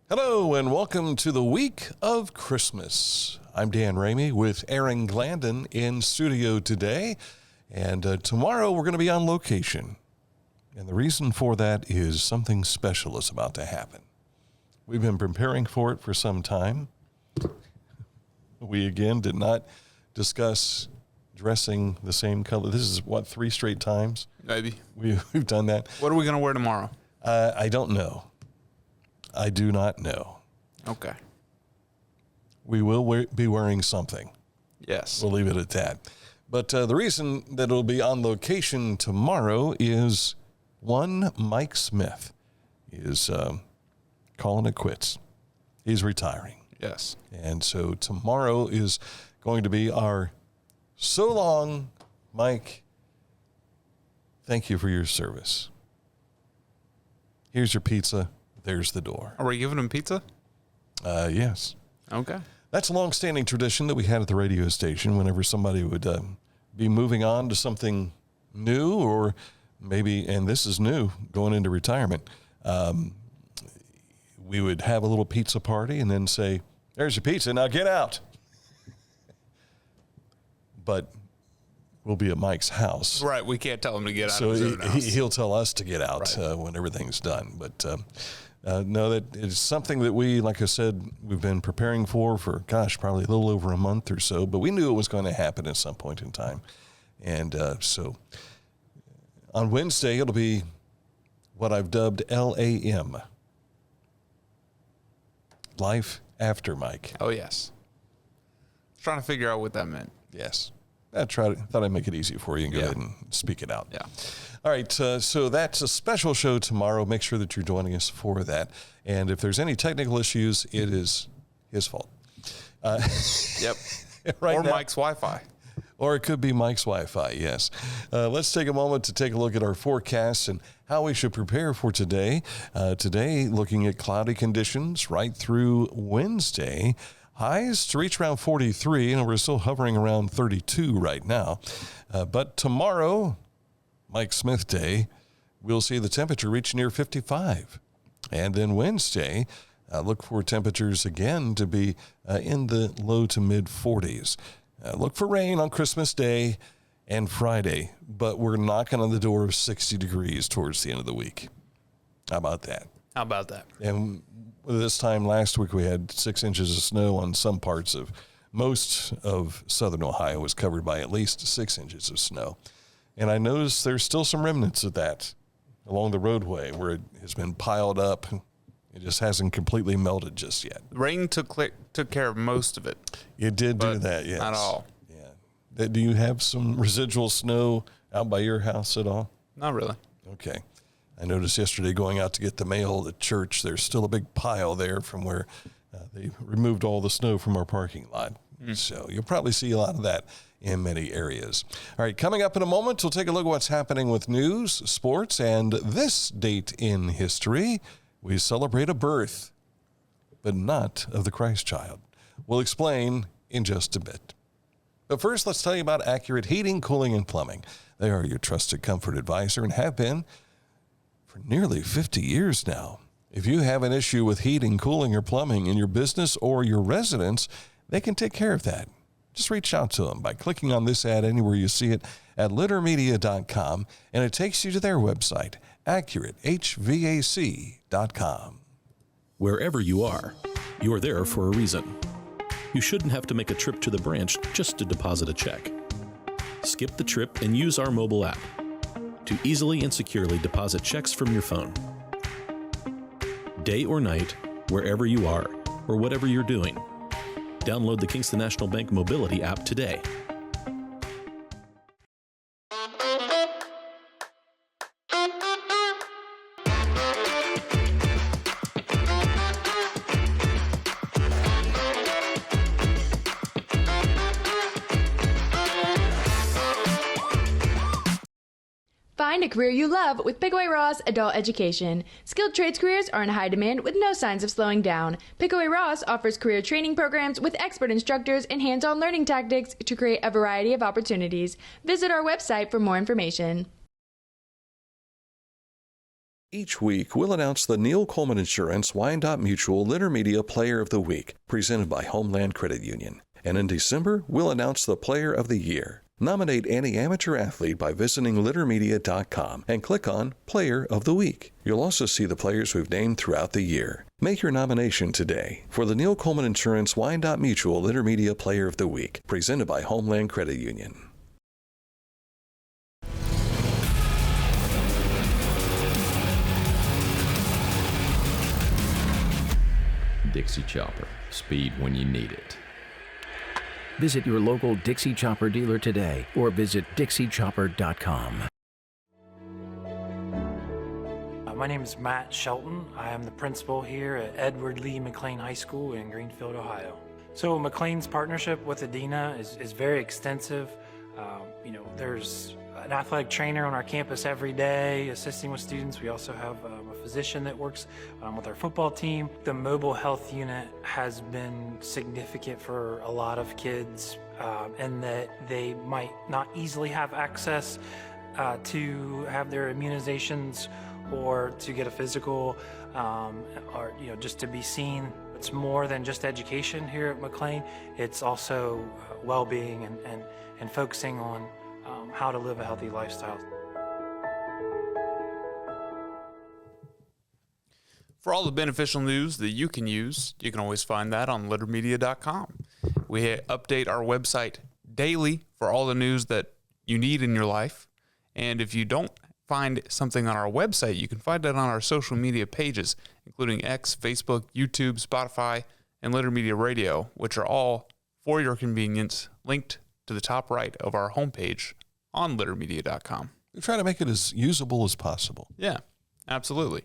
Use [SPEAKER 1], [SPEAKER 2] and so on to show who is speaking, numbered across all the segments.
[SPEAKER 1] Hello and welcome to the week of Christmas. I'm Dan Ramey with Aaron Glandon in studio today. And tomorrow we're going to be on location. And the reason for that is something special is about to happen. We've been preparing for it for some time. We again did not discuss dressing the same color. This is what, 3 straight times?
[SPEAKER 2] Maybe.
[SPEAKER 1] We've done that.
[SPEAKER 2] What are we going to wear tomorrow?
[SPEAKER 1] I don't know. I do not know.
[SPEAKER 2] Okay.
[SPEAKER 1] We will be wearing something.
[SPEAKER 2] Yes.
[SPEAKER 1] We'll leave it at that. But the reason that it'll be on location tomorrow is one Mike Smith is calling it quits. He's retiring.
[SPEAKER 2] Yes.
[SPEAKER 1] And so tomorrow is going to be our so long, Mike. Thank you for your service. Here's your pizza. There's the door.
[SPEAKER 2] Are we giving him pizza?
[SPEAKER 1] Yes.
[SPEAKER 2] Okay.
[SPEAKER 1] That's a long-standing tradition that we had at the radio station whenever somebody would be moving on to something new or maybe, and this is new, going into retirement, we would have a little pizza party and then say, there's your pizza, now get out. But we'll be at Mike's house.
[SPEAKER 2] Right, we can't tell him to get out
[SPEAKER 1] so
[SPEAKER 2] of his own house.
[SPEAKER 1] He'll tell us to get out when everything's done. But no, that it's something that we, like I said, we've been preparing for probably a little over a month or so, but we knew it was going to happen at some point in time. And so on Wednesday, it'll be what I've dubbed LAM. Life After Mike.
[SPEAKER 2] Oh, yes. Trying to figure out what that meant.
[SPEAKER 1] Yes. Thought I'd make it easy for you and go ahead and speak it out.
[SPEAKER 2] Yeah.
[SPEAKER 1] All right, so that's a special show tomorrow. Make sure that you're joining us for that. And if there's any technical issues, it is his fault.
[SPEAKER 2] Yep.
[SPEAKER 1] Right
[SPEAKER 2] or
[SPEAKER 1] now,
[SPEAKER 2] Mike's Wi-Fi.
[SPEAKER 1] Or it could be Mike's Wi-Fi, yes. Let's take a moment to take a look at our forecasts and how we should prepare for today. Today, looking at cloudy conditions right through Wednesday. Highs to reach around 43, and we're still hovering around 32 right now. But tomorrow, Mike Smith Day, we'll see the temperature reach near 55. And then Wednesday, look for temperatures again to be in the low to mid 40s. Look for rain on Christmas Day and Friday, but we're knocking on the door of 60 degrees towards the end of the week. How about that?
[SPEAKER 2] How about that?
[SPEAKER 1] And this time last week, we had 6 inches of snow on some parts of most of southern Ohio was covered by at least 6 inches of snow. And I noticed there's still some remnants of that along the roadway where it has been piled up. It just hasn't completely melted just yet.
[SPEAKER 2] Rain took care of most of it.
[SPEAKER 1] It did do that, yes.
[SPEAKER 2] Not all.
[SPEAKER 1] Yeah. Do you have some residual snow out by your house at all?
[SPEAKER 2] Not really.
[SPEAKER 1] Okay. I noticed yesterday going out to get the mail at church, there's still a big pile there from where they removed all the snow from our parking lot. So you'll probably see a lot of that in many areas. All right, coming up in a moment, we'll take a look at what's happening with news, sports, and this date in history. We celebrate a birth, but not of the Christ child. We'll explain in just a bit. But first, let's tell you about Accurate Heating, Cooling, and Plumbing. They are your trusted comfort advisor and have been for nearly 50 years now. If you have an issue with heating, cooling, or plumbing in your business or your residence, they can take care of that. Just reach out to them by clicking on this ad anywhere you see it at littermedia.com, and it takes you to their website, accuratehvac.com.
[SPEAKER 3] Wherever you are, you're there for a reason. You shouldn't have to make a trip to the branch just to deposit a check. Skip the trip and use our mobile app to easily and securely deposit checks from your phone. Day or night, wherever you are, or whatever you're doing, download the Kingston National Bank Mobility app today.
[SPEAKER 4] Find a career you love with Pickaway Ross Adult Education. Skilled trades careers are in high demand with no signs of slowing down. Pickaway Ross offers career training programs with expert instructors and hands-on learning tactics to create a variety of opportunities. Visit our website for more information.
[SPEAKER 1] Each week, we'll announce the Neil Coleman Insurance Wyandotte Mutual Intermedia Player of the Week, presented by Homeland Credit Union. And in December, we'll announce the Player of the Year. Nominate any amateur athlete by visiting littermedia.com and click on Player of the Week. You'll also see the players we've named throughout the year. Make your nomination today for the Neil Coleman Insurance Wyandotte Mutual Intermedia Player of the Week, presented by Homeland Credit Union.
[SPEAKER 5] Dixie Chopper. Speed when you need it.
[SPEAKER 6] Visit your local Dixie Chopper dealer today or visit dixiechopper.com.
[SPEAKER 7] My name is Matt Shelton. I am the principal here at Edward Lee McLean High School in Greenfield, Ohio. So McLean's partnership with Adina is very extensive. There's an athletic trainer on our campus every day assisting with students. We also have a physician that works with our football team. The mobile health unit has been significant for a lot of kids in that they might not easily have access to have their immunizations or to get a physical or just to be seen. It's more than just education here at McLean. It's also well-being and focusing on how to live a healthy lifestyle.
[SPEAKER 2] For all the beneficial news that you can use, you can always find that on littermedia.com. We update our website daily for all the news that you need in your life. And if you don't find something on our website, you can find it on our social media pages, including X, Facebook, YouTube, Spotify, and Litter Media Radio, which are all, for your convenience, linked to the top right of our homepage on littermedia.com.
[SPEAKER 1] We try to make it as usable as possible.
[SPEAKER 2] Yeah, absolutely.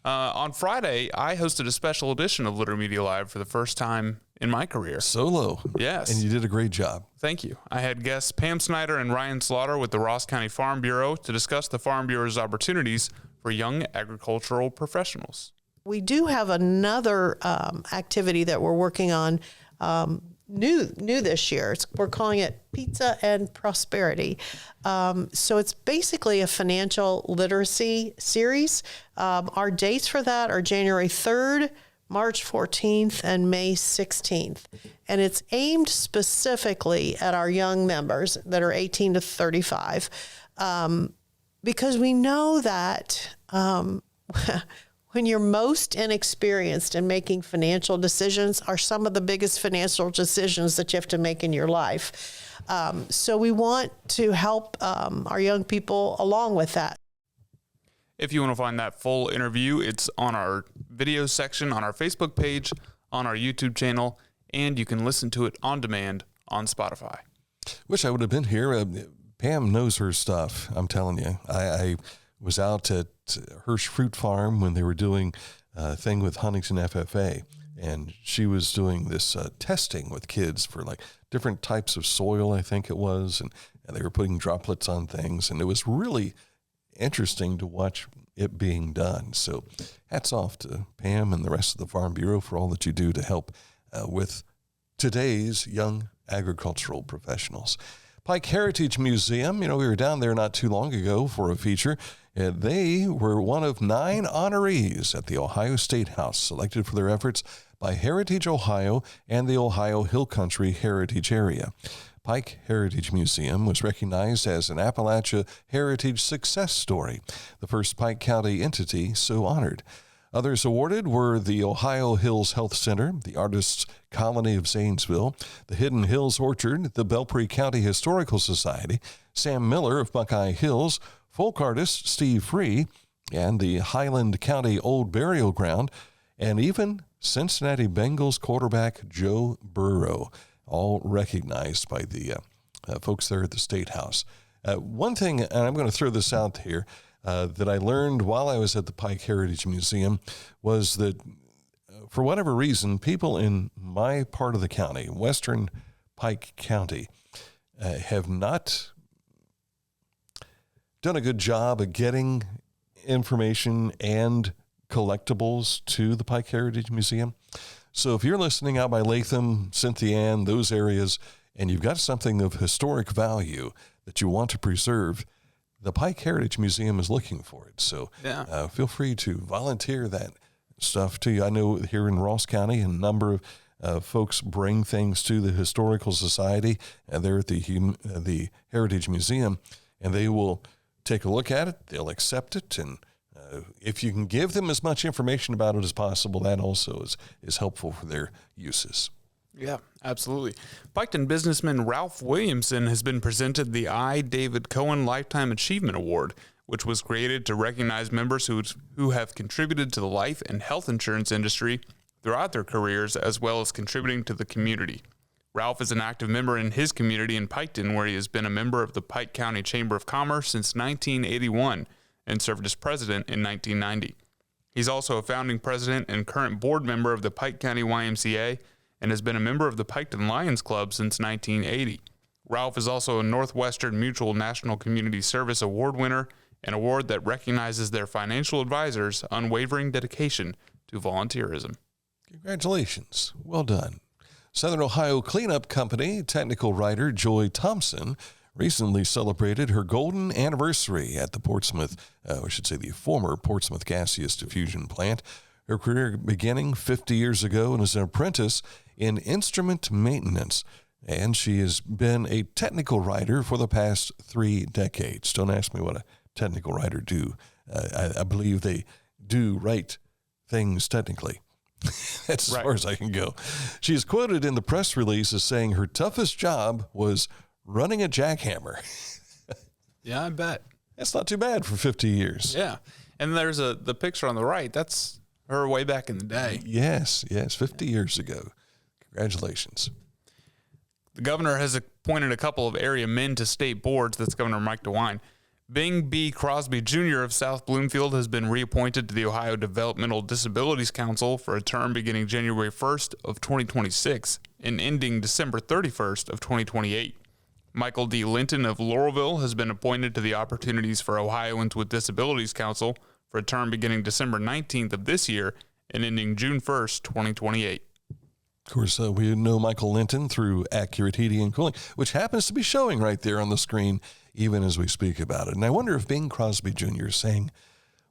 [SPEAKER 2] On Friday, I hosted a special edition of Litter Media Live for the first time in my career.
[SPEAKER 1] Solo.
[SPEAKER 2] Yes.
[SPEAKER 1] And you did a great job.
[SPEAKER 2] Thank you. I had guests Pam Snyder and Ryan Slaughter with the Ross County Farm Bureau to discuss the Farm Bureau's opportunities for young agricultural professionals.
[SPEAKER 8] We do have another activity that we're working on new this year. We're calling it Pizza and Prosperity. So it's basically a financial literacy series. Our dates for that are January 3rd, March 14th, and May 16th. And it's aimed specifically at our young members that are 18 to 35, because we know that when you're most inexperienced in making financial decisions are some of the biggest financial decisions that you have to make in your life. So we want to help our young people along with that.
[SPEAKER 2] If you want to find that full interview, it's on our video section on our Facebook page, on our YouTube channel, and you can listen to it on demand on Spotify.
[SPEAKER 1] Wish I would have been here. Pam knows her stuff, I'm telling you. I was out at Hirsch Fruit Farm when they were doing a thing with Huntington FFA, and she was doing this testing with kids for like different types of soil, I think it was, and they were putting droplets on things, and it was really interesting to watch it being done. So hats off to Pam and the rest of the Farm Bureau for all that you do to help with today's young agricultural professionals. Pike Heritage Museum, we were down there not too long ago for a feature, and they were one of 9 honorees at the Ohio State House, selected for their efforts by Heritage Ohio and the Ohio Hill Country Heritage Area. Pike Heritage Museum was recognized as an Appalachia Heritage Success Story, the first Pike County entity so honored. Others awarded were the Ohio Hills Health Center, the Artists Colony of Zanesville, the Hidden Hills Orchard, the Belpre County Historical Society, Sam Miller of Buckeye Hills, folk artist Steve Free, and the Highland County Old Burial Ground, and even Cincinnati Bengals quarterback Joe Burrow, all recognized by the folks there at the State House. One thing, and I'm going to throw this out here, that I learned while I was at the Pike Heritage Museum was that for whatever reason, people in my part of the county, western Pike County, have not done a good job of getting information and collectibles to the Pike Heritage Museum. So if you're listening out by Latham, Cynthia Ann, those areas, and you've got something of historic value that you want to preserve, the Pike Heritage Museum is looking for it. So feel free to volunteer that stuff to you. I know here in Ross County, a number of folks bring things to the Historical Society, and they're at the Heritage Museum, and they will take a look at it. They'll accept it, and if you can give them as much information about it as possible, that also is helpful for their uses.
[SPEAKER 2] Yeah, absolutely. Piketon businessman Ralph Williamson has been presented the I. David Cohen Lifetime Achievement Award, which was created to recognize members who have contributed to the life and health insurance industry throughout their careers, as well as contributing to the community. Ralph is an active member in his community in Piketon, where he has been a member of the Pike County Chamber of Commerce since 1981 and served as president in 1990. He's also a founding president and current board member of the Pike County YMCA and has been a member of the Piketon Lions Club since 1980. Ralph is also a Northwestern Mutual National Community Service Award winner, an award that recognizes their financial advisors' unwavering dedication to volunteerism.
[SPEAKER 1] Congratulations. Well done. Southern Ohio Cleanup Company technical writer Joy Thompson recently celebrated her golden anniversary at the the former Portsmouth Gaseous Diffusion Plant. Her career beginning 50 years ago and as an apprentice in instrument maintenance, and she has been a technical writer for the past 3 decades. Don't ask me what a technical writer do. I believe they do write things technically. That's as far as I can go. She is quoted in the press release as saying her toughest job was running a jackhammer.
[SPEAKER 2] Yeah, I bet.
[SPEAKER 1] That's not too bad for 50 years.
[SPEAKER 2] Yeah. And there's the picture on the right. That's her way back in the day.
[SPEAKER 1] Yes, 50 years ago. Congratulations.
[SPEAKER 2] The governor has appointed a couple of area men to state boards. That's Governor Mike DeWine. Bing B. Crosby Jr. of South Bloomfield has been reappointed to the Ohio Developmental Disabilities Council for a term beginning January 1st of 2026 and ending December 31st of 2028. Michael D. Linton of Laurelville has been appointed to the Opportunities for Ohioans with Disabilities Council for a term beginning December 19th of this year and ending June 1st, 2028.
[SPEAKER 1] Of course, we know Michael Linton through Accurate Heating and Cooling, which happens to be showing right there on the screen even as we speak about it. And I wonder if Bing Crosby Jr. is saying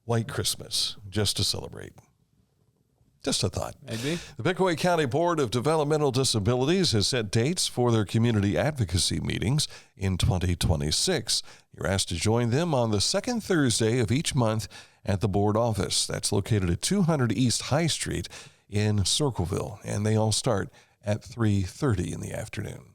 [SPEAKER 1] White Christmas just to celebrate. Just a thought.
[SPEAKER 2] Maybe.
[SPEAKER 1] The Pickaway County Board of Developmental Disabilities has set dates for their community advocacy meetings in 2026. You're asked to join them on the second Thursday of each month at the board office. That's located at 200 East High Street in Circleville, and they all start at 3:30 in the afternoon.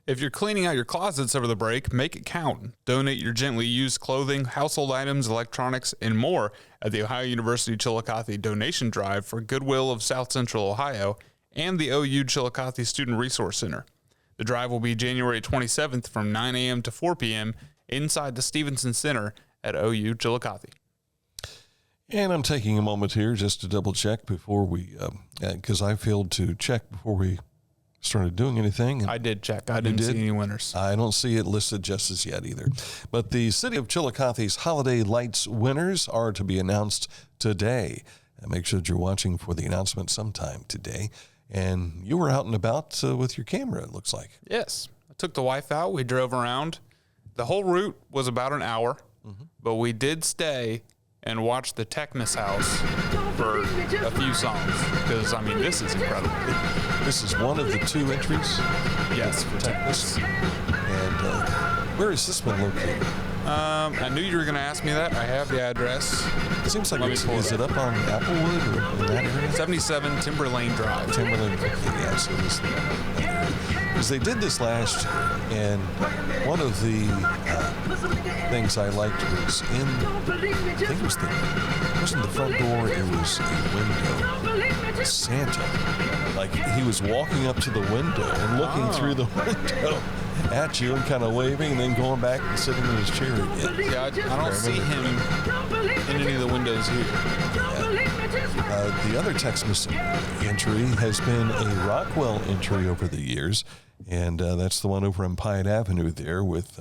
[SPEAKER 2] If you're cleaning out your closets over the break, make it count. Donate your gently used clothing, household items, electronics, and more at the Ohio University Chillicothe Donation Drive for Goodwill of South Central Ohio and the OU Chillicothe Student Resource Center. The drive will be January 27th from 9 a.m. to 4 p.m. inside the Stevenson Center at OU Chillicothe.
[SPEAKER 1] And I'm taking a moment here just to double check before we, because I failed to check before we started doing anything.
[SPEAKER 2] I did check. I didn't see any winners.
[SPEAKER 1] I don't see it listed just as yet either. But the City of Chillicothe's Holiday Lights winners are to be announced today. Make sure that you're watching for the announcement sometime today. And you were out and about with your camera, it looks like.
[SPEAKER 2] Yes. I took the wife out. We drove around. The whole route was about an hour, but we did stay and watch the Techmas house for a few songs because, I mean, this is incredible.
[SPEAKER 1] This is one of the 2 entries?
[SPEAKER 2] Yes, for Techmas.
[SPEAKER 1] And where is this one located?
[SPEAKER 2] I knew you were going to ask me that. I have the address.
[SPEAKER 1] It seems like is it up on Applewood or in that area?
[SPEAKER 2] 77 Timber Lane Drive.
[SPEAKER 1] Timber Lane, okay, yeah, so this because they did this last year, and one of the things I liked was I think it wasn't the front door, it was a window. Santa, like he was walking up to the window and looking through the window at you and kind of waving and then going back and sitting in his chair again.
[SPEAKER 2] Yeah, I don't see him in any of the windows here.
[SPEAKER 1] The other Techmas entry has been a Rockwell entry over the years, and that's the one over on Pine Avenue there with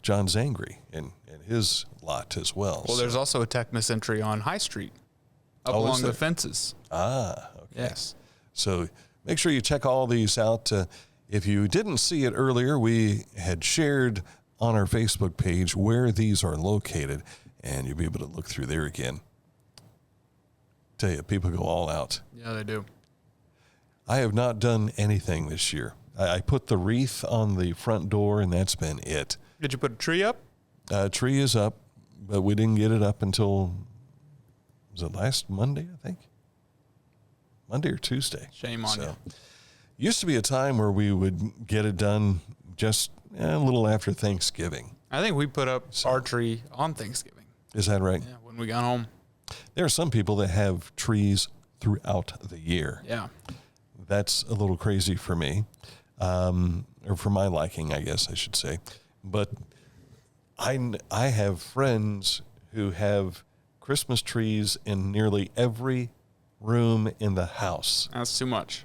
[SPEAKER 1] John Zangri and his lot as well.
[SPEAKER 2] Well, there's also a Techmas entry on High Street up along the fences.
[SPEAKER 1] Ah, okay.
[SPEAKER 2] Yes.
[SPEAKER 1] So make sure you check all these out. If you didn't see it earlier, we had shared on our Facebook page where these are located, and you'll be able to look through there again. Tell you, people go all out.
[SPEAKER 2] Yeah, they do.
[SPEAKER 1] I have not done anything this year. I put the wreath on the front door, and that's been it.
[SPEAKER 2] Did you put a tree up?
[SPEAKER 1] Tree is up, but we didn't get it up until, was it last Monday, I think? Monday or Tuesday.
[SPEAKER 2] Shame on you.
[SPEAKER 1] Used to be a time where we would get it done just a little after Thanksgiving.
[SPEAKER 2] I think we put up our tree on Thanksgiving.
[SPEAKER 1] Is that right?
[SPEAKER 2] Yeah, when we got home.
[SPEAKER 1] There are some people that have trees throughout the year.
[SPEAKER 2] Yeah.
[SPEAKER 1] That's a little crazy for me, or for my liking, I guess I should say. But I have friends who have Christmas trees in nearly every room in the house.
[SPEAKER 2] That's too much.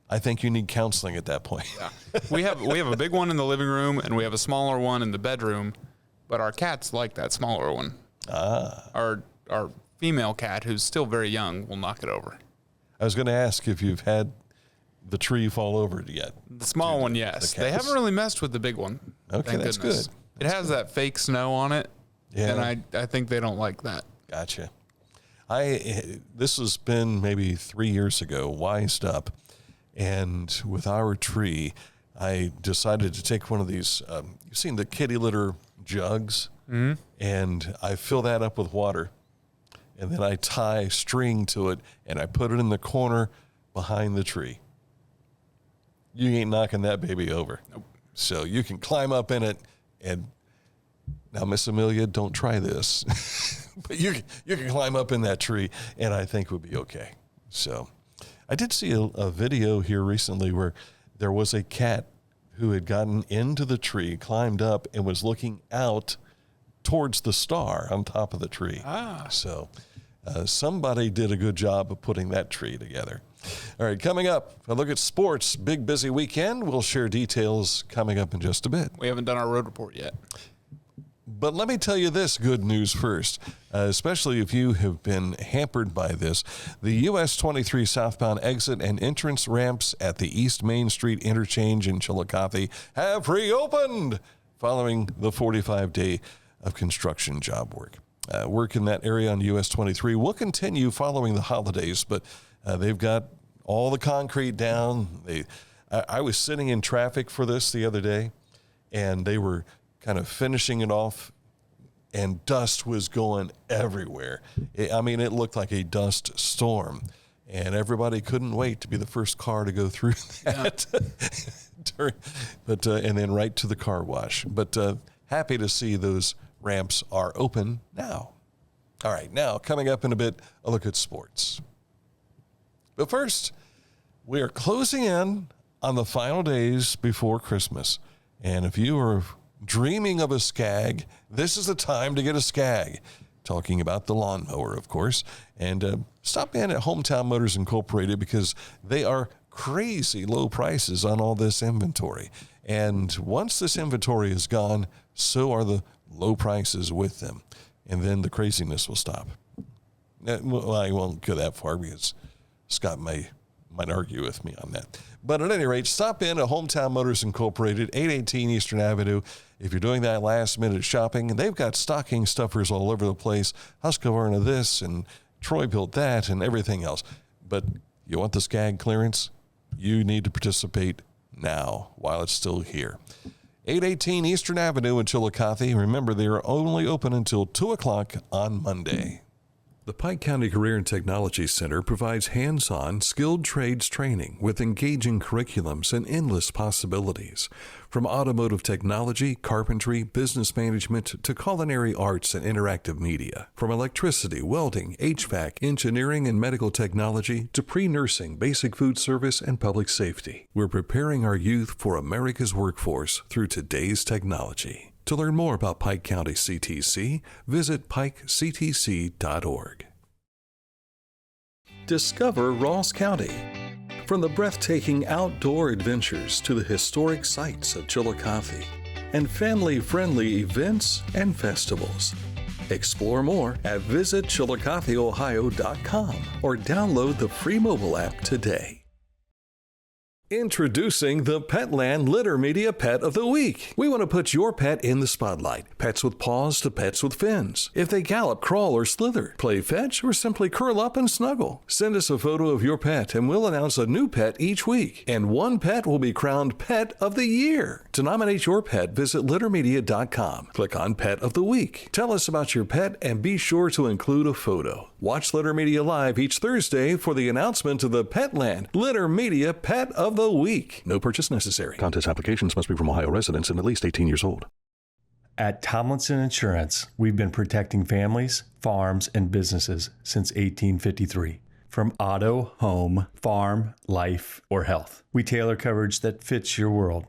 [SPEAKER 1] I think you need counseling at that point.
[SPEAKER 2] Yeah. We have a big one in the living room, and we have a smaller one in the bedroom, but our cats like that smaller one. Our female cat, who's still very young, will knock it over.
[SPEAKER 1] I was going to ask if you've had the tree fall over it yet.
[SPEAKER 2] The small one, yes. They haven't really messed with the big one.
[SPEAKER 1] Okay, that's good.
[SPEAKER 2] It has that fake snow on it,
[SPEAKER 1] yeah.
[SPEAKER 2] And I think they don't like that.
[SPEAKER 1] Gotcha. This has been maybe 3 years ago, wised up, and with our tree, I decided to take one of these, you've seen the kitty litter jugs, and I fill that up with water, and then I tie string to it, and I put it in the corner behind the tree. You ain't knocking that baby over.
[SPEAKER 2] Nope.
[SPEAKER 1] So you can climb up in it, and now, Miss Amelia, don't try this. But you can climb up in that tree, and I think we'll be okay. So I did see a video here recently where there was a cat who had gotten into the tree, climbed up, and was looking out towards the star on top of the tree. So somebody did a good job of putting that tree together. All right, coming up, a look at sports. Big, busy weekend. We'll share details coming up in just a bit.
[SPEAKER 2] We haven't done our road report yet.
[SPEAKER 1] But let me tell you this good news first, especially if you have been hampered by this. The US 23 southbound exit and entrance ramps at the East Main Street interchange in Chillicothe have reopened following the 45-day of construction job work. Work in that area on US 23 will continue following the holidays, but they've got all the concrete down. I was sitting in traffic for this the other day, and they were kind of finishing it off, and dust was going everywhere. It looked like a dust storm, and everybody couldn't wait to be the first car to go through that. Yeah. And then right to the car wash. But happy to see those ramps are open now. All right, now coming up in a bit, a look at sports. But first, we are closing in on the final days before Christmas, and if you are dreaming of a Skag, this is the time to get a Skag. Talking about the lawnmower, of course. And stop in at Hometown Motors Incorporated because they are crazy low prices on all this inventory. And once this inventory is gone, so are the low prices with them. And then the craziness will stop. Well, I won't go that far because Scott might argue with me on that. But at any rate, stop in at Hometown Motors Incorporated, 818 Eastern Avenue. If you're doing that last-minute shopping, they've got stocking stuffers all over the place, Husqvarna this and Troy built that and everything else. But you want the Skag clearance? You need to participate now while it's still here. 818 Eastern Avenue in Chillicothe. Remember, they are only open until 2 o'clock on Monday. The Pike County Career and Technology Center provides hands-on, skilled trades training with engaging curriculums and endless possibilities. From automotive technology, carpentry, business management, to culinary arts and interactive media. From electricity, welding, HVAC, engineering, and medical technology, to pre-nursing, basic food service, and public safety. We're preparing our youth for America's workforce through today's technology. To learn more about Pike County CTC, visit pikectc.org. Discover Ross County. From the breathtaking outdoor adventures to the historic sights of Chillicothe and family-friendly events and festivals. Explore more at visitchillicotheohio.com or download the free mobile app today. Introducing the Petland Litter Media Pet of the Week. We want to put your pet in the spotlight. Pets with paws to pets with fins. If they gallop, crawl, or slither, play fetch, or simply curl up and snuggle. Send us a photo of your pet and we'll announce a new pet each week. And one pet will be crowned Pet of the Year. To nominate your pet, visit littermedia.com. Click on Pet of the Week. Tell us about your pet and be sure to include a photo. Watch Litter Media Live each Thursday for the announcement of the Petland Litter Media Pet of the Week. No purchase necessary. Contest applications must be from Ohio residents and at least 18 years old.
[SPEAKER 9] At Tomlinson Insurance, we've been protecting families, farms, and businesses since 1853. From auto, home, farm, life, or health, we tailor coverage that fits your world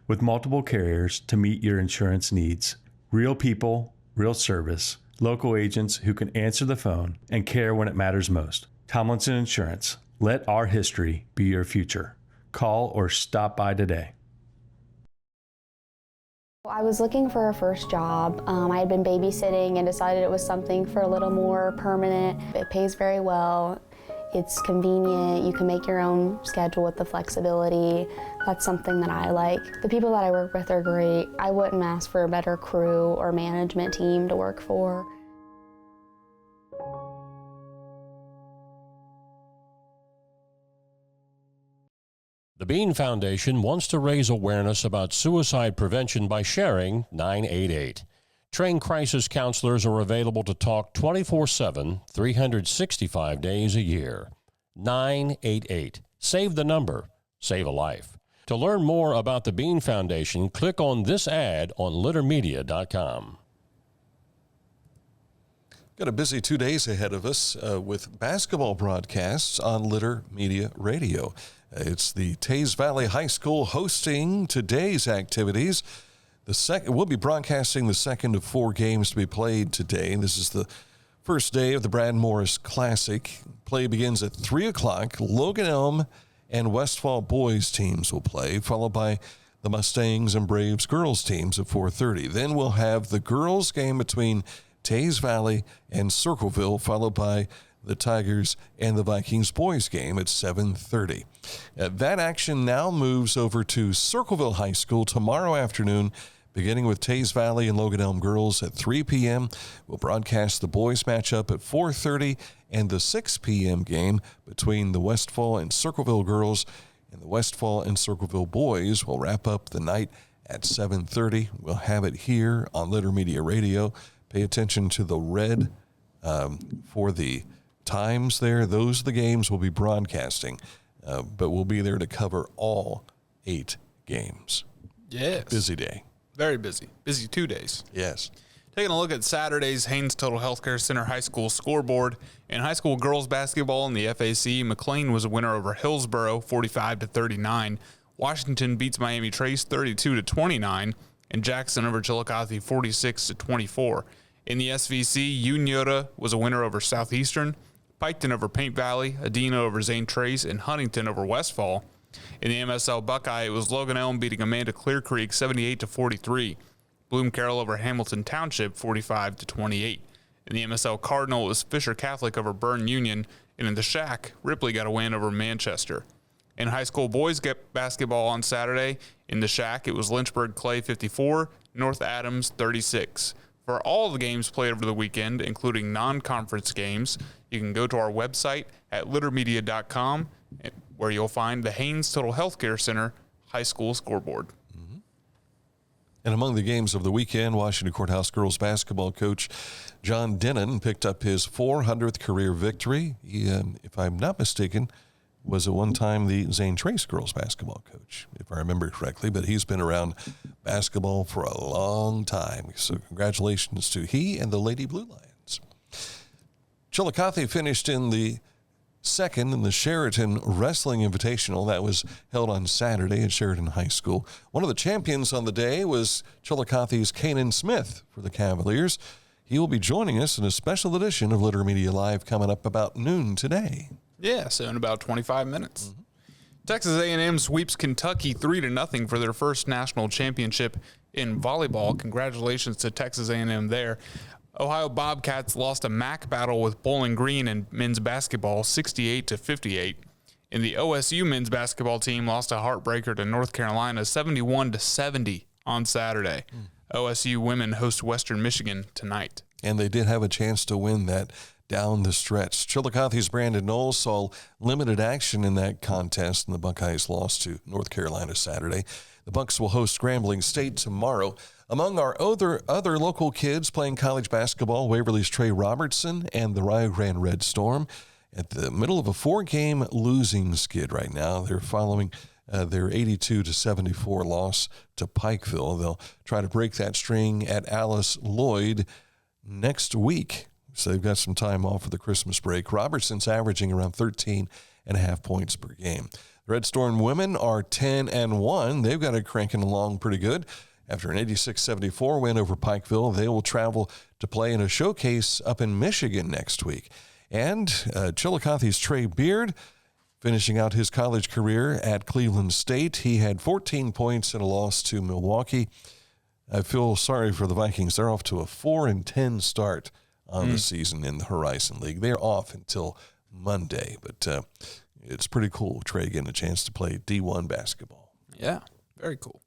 [SPEAKER 9] with multiple carriers to meet your insurance needs. Real people, real service, local agents who can answer the phone and care when it matters most. Tomlinson Insurance. Let our history be your future. Call or stop by today.
[SPEAKER 10] I was looking for a first job. I had been babysitting and decided it was something for a little more permanent. It pays very well. It's convenient. You can make your own schedule with the flexibility. That's something that I like. The people that I work with are great. I wouldn't ask for a better crew or management team to work for.
[SPEAKER 11] The Bean Foundation wants to raise awareness about suicide prevention by sharing 988. Trained crisis counselors are available to talk 24/7, 365 days a year. 988. Save the number. Save a life. To learn more about the Bean Foundation, click on this ad on littermedia.com.
[SPEAKER 1] Got a busy 2 days ahead of us with basketball broadcasts on Litter Media Radio. It's the Teays Valley High School hosting today's activities. We'll be broadcasting the second of 4 games to be played today. This is the first day of the Brad Morris Classic. Play begins at 3 o'clock. Logan Elm and Westfall boys teams will play, followed by the Mustangs and Braves girls teams at 4:30. Then we'll have the girls game between Teays Valley and Circleville, followed by the Tigers and the Vikings boys game at 7:30. That action now moves over to Circleville High School tomorrow afternoon, beginning with Teays Valley and Logan Elm girls at 3 p.m. We'll broadcast the boys matchup at 4:30 and the 6 p.m. game between the Westfall and Circleville girls and the Westfall and Circleville boys will wrap up the night at 7:30. We'll have it here on Litter Media Radio. Pay attention to the red for the times there. Those are the games we'll be broadcasting, but we'll be there to cover all 8 games.
[SPEAKER 2] Yes.
[SPEAKER 1] Busy day.
[SPEAKER 2] Very busy. Busy 2 days.
[SPEAKER 1] Yes.
[SPEAKER 2] Taking a look at Saturday's Haynes Total Healthcare Center High School scoreboard. In high school girls basketball in the FAC, McLean was a winner over Hillsboro 45-39. Washington beats Miami Trace 32-29, and Jackson over Chillicothe 46-24. In the SVC, Unyota was a winner over Southeastern, Piketon over Paint Valley, Adena over Zane Trace, and Huntington over Westfall. In the MSL Buckeye, it was Logan Elm beating Amanda Clear Creek 78-43. Bloom Carroll over Hamilton Township 45-28. In the MSL Cardinal, it was Fisher Catholic over Byrne Union, and in the Shack, Ripley got a win over Manchester. In high school boys basketball on Saturday, in the Shack, it was Lynchburg Clay 54, North Adams 36. For all the games played over the weekend, including non-conference games, you can go to our website at littermedia.com, where you'll find the Haynes Total Healthcare Center High School scoreboard.
[SPEAKER 1] Mm-hmm. And among the games of the weekend, Washington Courthouse girls basketball coach John Denon picked up his 400th career victory. He, if I'm not mistaken, was at one time the Zane Trace girls basketball coach, if I remember correctly, but he's been around basketball for a long time. So congratulations to he and the Lady Blue Lions. Chillicothe finished in the second in the Sheraton Wrestling Invitational that was held on Saturday at Sheraton High School. One of the champions on the day was Chillicothe's Kanan Smith for the Cavaliers. He will be joining us in a special edition of Litter Media Live coming up about noon today.
[SPEAKER 2] Yeah, so in about 25 minutes. Mm-hmm. Texas A&M sweeps Kentucky 3-0 for their first national championship in volleyball. Congratulations to Texas A&M there. Ohio Bobcats lost a MAC battle with Bowling Green in men's basketball 68-58. And the OSU men's basketball team lost a heartbreaker to North Carolina 71-70 on Saturday. OSU women host Western Michigan tonight.
[SPEAKER 1] And they did have a chance to win that down the stretch. Chillicothe's Brandon Knowles saw limited action in that contest, and the Buckeyes lost to North Carolina Saturday. The Bucks will host Grambling State tomorrow. Among our other local kids playing college basketball, Waverly's Trey Robertson and the Rio Grande Red Storm at the middle of a 4-game losing skid right now. They're following their 82-74 loss to Pikeville. They'll try to break that string at Alice Lloyd next week. So they've got some time off for the Christmas break. Robertson's averaging around 13.5 points per game. The Red Storm women are 10-1. They've got it cranking along pretty good. After an 86-74 win over Pikeville, they will travel to play in a showcase up in Michigan next week. And Chillicothe's Trey Beard, finishing out his college career at Cleveland State. He had 14 points in a loss to Milwaukee. I feel sorry for the Vikings. They're off to a 4-10 start on the season in the Horizon League. They're off until Monday, but it's pretty cool, Trey getting a chance to play D1 basketball.
[SPEAKER 2] Yeah, very cool.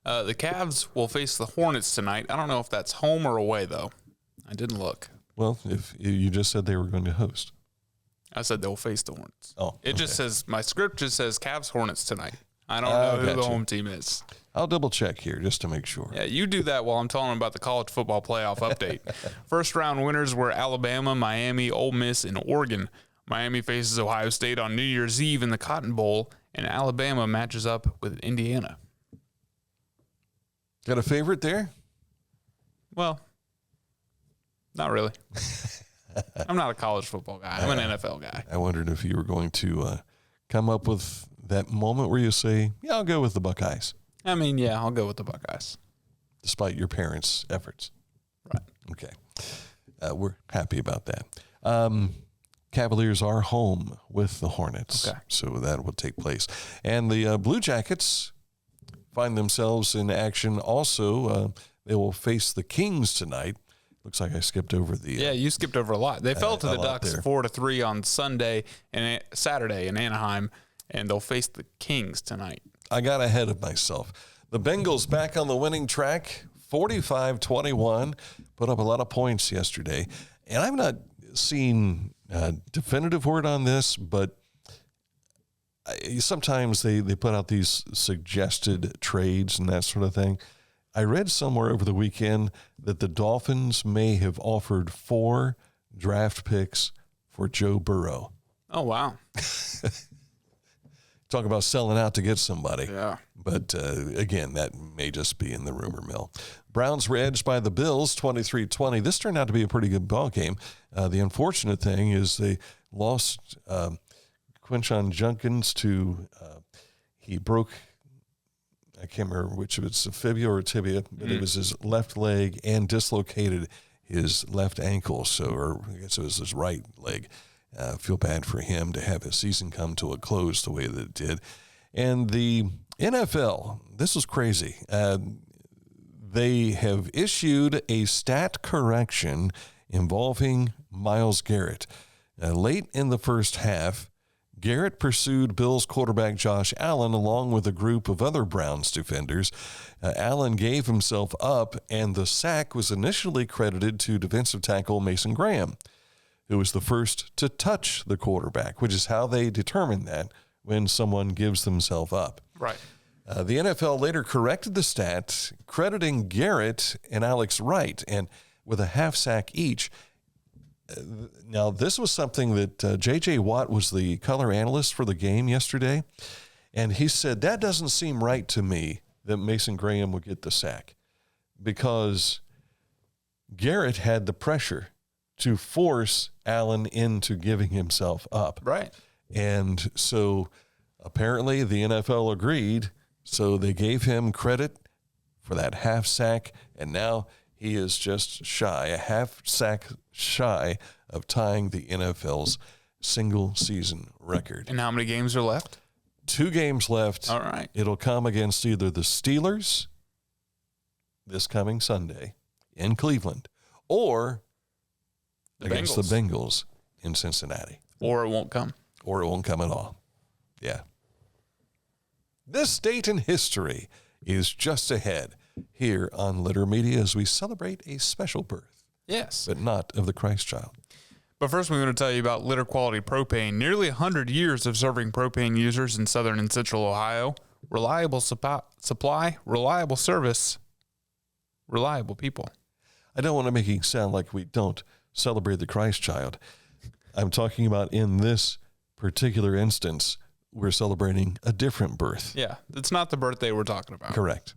[SPEAKER 2] The Cavs will face the Hornets tonight. I don't know if that's home or away, though. I didn't look.
[SPEAKER 1] Well, if you just said they were going to host.
[SPEAKER 2] I said they'll face the Hornets.
[SPEAKER 1] Oh,
[SPEAKER 2] it just says, my script just says Cavs Hornets tonight. I don't know who the home team is.
[SPEAKER 1] I'll double check here just to make sure.
[SPEAKER 2] Yeah, you do that while I'm telling them about the college football playoff update. First round winners were Alabama, Miami, Ole Miss, and Oregon. Miami faces Ohio State on New Year's Eve in the Cotton Bowl, and Alabama matches up with Indiana.
[SPEAKER 1] Got a favorite there?
[SPEAKER 2] Well, not really. I'm not a college football guy. I'm an NFL guy.
[SPEAKER 1] I wondered if you were going to come up with that moment where you say, yeah, I'll go with the Buckeyes.
[SPEAKER 2] I mean, yeah, I'll go with the Buckeyes.
[SPEAKER 1] Despite your parents' efforts.
[SPEAKER 2] Right.
[SPEAKER 1] Okay. We're happy about that. Cavaliers are home with the Hornets.
[SPEAKER 2] Okay.
[SPEAKER 1] So that will take place. And the Blue Jackets find themselves in action also. They will face the Kings tonight. Looks like I skipped over the...
[SPEAKER 2] Yeah, you skipped over a lot. They fell to the Ducks
[SPEAKER 1] there.
[SPEAKER 2] 4-3 on Saturday in Anaheim, and they'll face the Kings tonight.
[SPEAKER 1] I got ahead of myself. The Bengals back on the winning track, 45-21, put up a lot of points yesterday. And I've not seen a definitive word on this, but sometimes they put out these suggested trades and that sort of thing. I read somewhere over the weekend that the Dolphins may have offered 4 draft picks for Joe Burrow.
[SPEAKER 2] Oh, wow.
[SPEAKER 1] Talk about selling out to get somebody.
[SPEAKER 2] Yeah.
[SPEAKER 1] But, again, that may just be in the rumor mill. Browns were edged by the Bills, 23-20. This turned out to be a pretty good ball game. The unfortunate thing is they lost Quinshon Judkins to he broke, I can't remember which of it's a fibula or a tibia, but it was his left leg and dislocated his left ankle. So, or I guess it was his right leg. Feel bad for him to have his season come to a close the way that it did. And the NFL, this was crazy. They have issued a stat correction involving Myles Garrett. Late in the first half, Garrett pursued Bills quarterback Josh Allen along with a group of other Browns defenders. Allen gave himself up, and the sack was initially credited to defensive tackle Mason Graham, who was the first to touch the quarterback, which is how they determine that when someone gives themselves up.
[SPEAKER 2] Right.
[SPEAKER 1] The NFL later corrected the stat, crediting Garrett and Alex Wright, and with a half sack each. Now, this was something that J.J. Watt was the color analyst for the game yesterday, and he said, that doesn't seem right to me that Mason Graham would get the sack because Garrett had the pressure to force Allen into giving himself up.
[SPEAKER 2] Right.
[SPEAKER 1] And so apparently the NFL agreed, so they gave him credit for that half sack, and now he is just shy, a half sack shy of tying the NFL's single season record.
[SPEAKER 2] And how many games are left?
[SPEAKER 1] 2 games left.
[SPEAKER 2] All right.
[SPEAKER 1] It'll come against either the Steelers this coming Sunday in Cleveland or against the Bengals in Cincinnati.
[SPEAKER 2] Or it won't come.
[SPEAKER 1] Or it won't come at all. Yeah. This date in history is just ahead here on Litter Media as we celebrate a special birth.
[SPEAKER 2] Yes.
[SPEAKER 1] But not of the Christ child.
[SPEAKER 2] But first, we want to tell you about Litter Quality Propane. Nearly 100 years of serving propane users in southern and central Ohio. Reliable supply, reliable service, reliable people.
[SPEAKER 1] I don't want to make it sound like we don't celebrate the Christ child. I'm talking about in this particular instance, we're celebrating a different birth.
[SPEAKER 2] Yeah, it's not the birthday we're talking about.
[SPEAKER 1] Correct.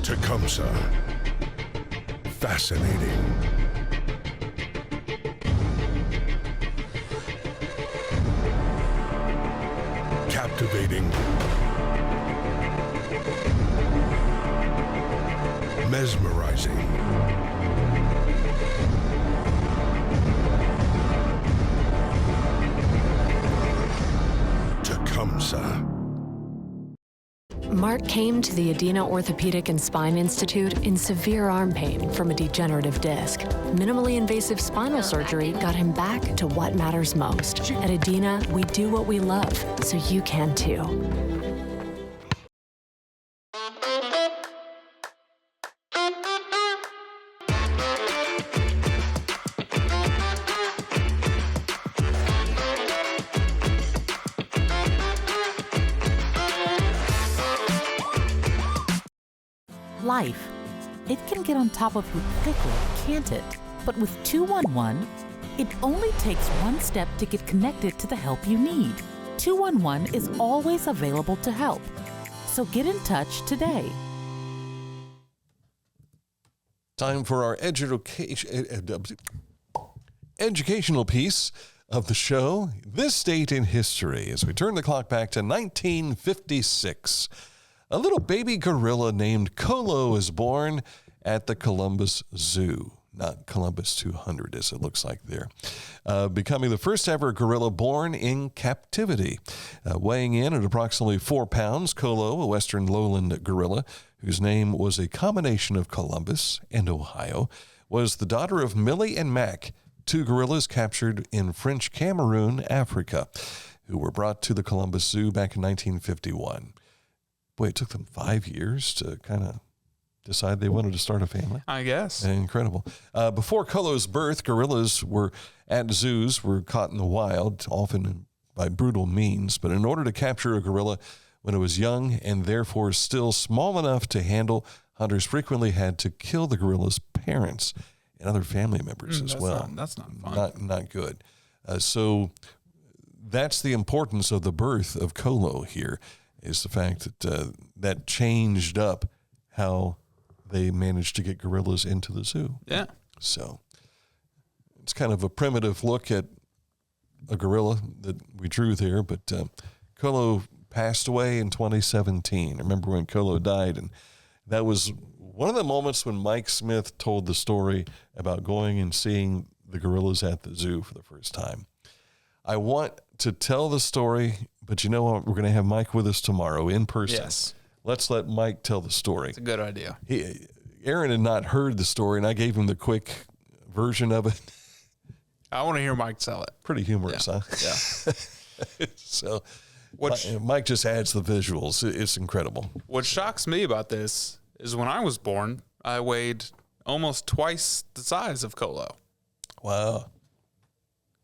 [SPEAKER 12] Tecumseh. Fascinating. Captivating. Mesmerizing. Tecumseh.
[SPEAKER 13] Mark came to the Adina Orthopedic and Spine Institute in severe arm pain from a degenerative disc. Minimally invasive spinal surgery got him back to what matters most. At Adina, we do what we love, so you can too.
[SPEAKER 14] Life. It can get on top of you quickly, can't it? But with 211, it only takes one step to get connected to the help you need. 211 is always available to help. So get in touch today.
[SPEAKER 1] Time for our educational piece of the show. This date in history, as we turn the clock back to 1956. A little baby gorilla named Colo is born at the Columbus Zoo. Not Columbus 200, as it looks like there. Becoming the first ever gorilla born in captivity. Weighing in at approximately 4 pounds, Colo, a western lowland gorilla, whose name was a combination of Columbus and Ohio, was the daughter of Millie and Mac, 2 gorillas captured in French Cameroon, Africa, who were brought to the Columbus Zoo back in 1951. Boy, it took them 5 years to kind of decide they wanted to start a family.
[SPEAKER 2] I guess.
[SPEAKER 1] Incredible. Before Colo's birth, gorillas were at zoos, were caught in the wild, often by brutal means. But in order to capture a gorilla when it was young and therefore still small enough to handle, hunters frequently had to kill the gorilla's parents and other family members as well.
[SPEAKER 2] That's not fun.
[SPEAKER 1] Not good. So that's the importance of the birth of Colo here, is the fact that that changed up how they managed to get gorillas into the zoo.
[SPEAKER 2] Yeah.
[SPEAKER 1] So it's kind of a primitive look at a gorilla that we drew there, but Colo passed away in 2017. I remember when Colo died, and that was one of the moments when Mike Smith told the story about going and seeing the gorillas at the zoo for the first time. I want to tell the story, but you know what? We're going to have Mike with us tomorrow in person.
[SPEAKER 2] Yes.
[SPEAKER 1] Let's let Mike tell the story.
[SPEAKER 2] It's a good idea.
[SPEAKER 1] Aaron had not heard the story, and I gave him the quick version of it.
[SPEAKER 2] I want to hear Mike tell it.
[SPEAKER 1] Pretty humorous, huh?
[SPEAKER 2] Yeah.
[SPEAKER 1] So Mike just adds the visuals. It's incredible.
[SPEAKER 2] What shocks me about this is when I was born, I weighed almost twice the size of Colo.
[SPEAKER 1] Wow.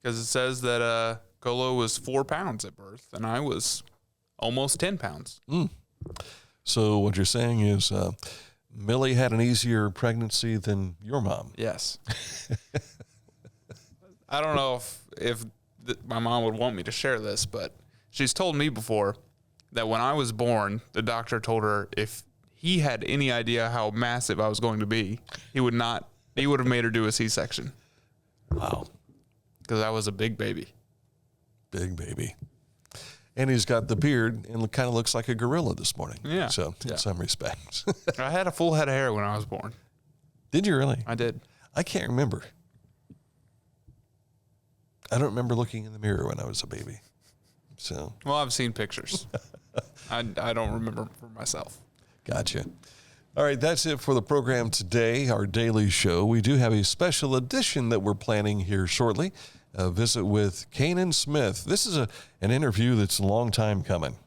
[SPEAKER 2] Because it says that Colo was 4 pounds at birth, and I was almost 10 pounds.
[SPEAKER 1] So what you're saying is Millie had an easier pregnancy than your mom.
[SPEAKER 2] Yes. I don't know if my mom would want me to share this, but she's told me before that when I was born, the doctor told her if he had any idea how massive I was going to be, he would have made her do a C-section.
[SPEAKER 1] Wow.
[SPEAKER 2] Because I was a big baby.
[SPEAKER 1] Big baby. And he's got the beard and kind of looks like a gorilla this morning.
[SPEAKER 2] Yeah.
[SPEAKER 1] So in some respects.
[SPEAKER 2] I had a full head of hair when I was born.
[SPEAKER 1] Did you really?
[SPEAKER 2] I did.
[SPEAKER 1] I can't remember. I don't remember looking in the mirror when I was a baby. So.
[SPEAKER 2] Well, I've seen pictures. I don't remember for myself.
[SPEAKER 1] Gotcha. All right, that's it for the program today, our daily show. We do have a special edition that we're planning here shortly. a visit with Kanan Smith. This is an interview that's a long time coming.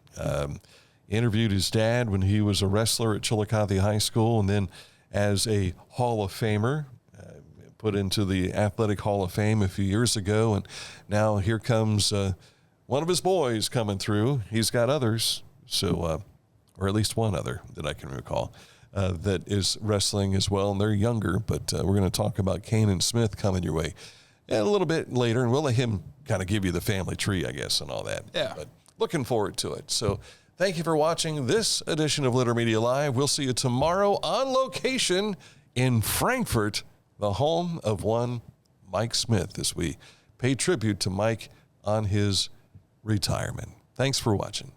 [SPEAKER 1] Interviewed his dad when he was a wrestler at Chillicothe High School, and then as a Hall of Famer, put into the Athletic Hall of Fame a few years ago. And now here comes one of his boys coming through. He's got others, so or at least one other that I can recall, that is wrestling as well, and they're younger. But we're going to talk about Kanan Smith coming your way a little bit later, and we'll let him kind of give you the family tree, I guess, and all that.
[SPEAKER 2] Yeah.
[SPEAKER 1] But looking forward to it. So thank you for watching this edition of Litter Media Live. We'll see you tomorrow on location in Frankfort, the home of one Mike Smith, as we pay tribute to Mike on his retirement. Thanks for watching.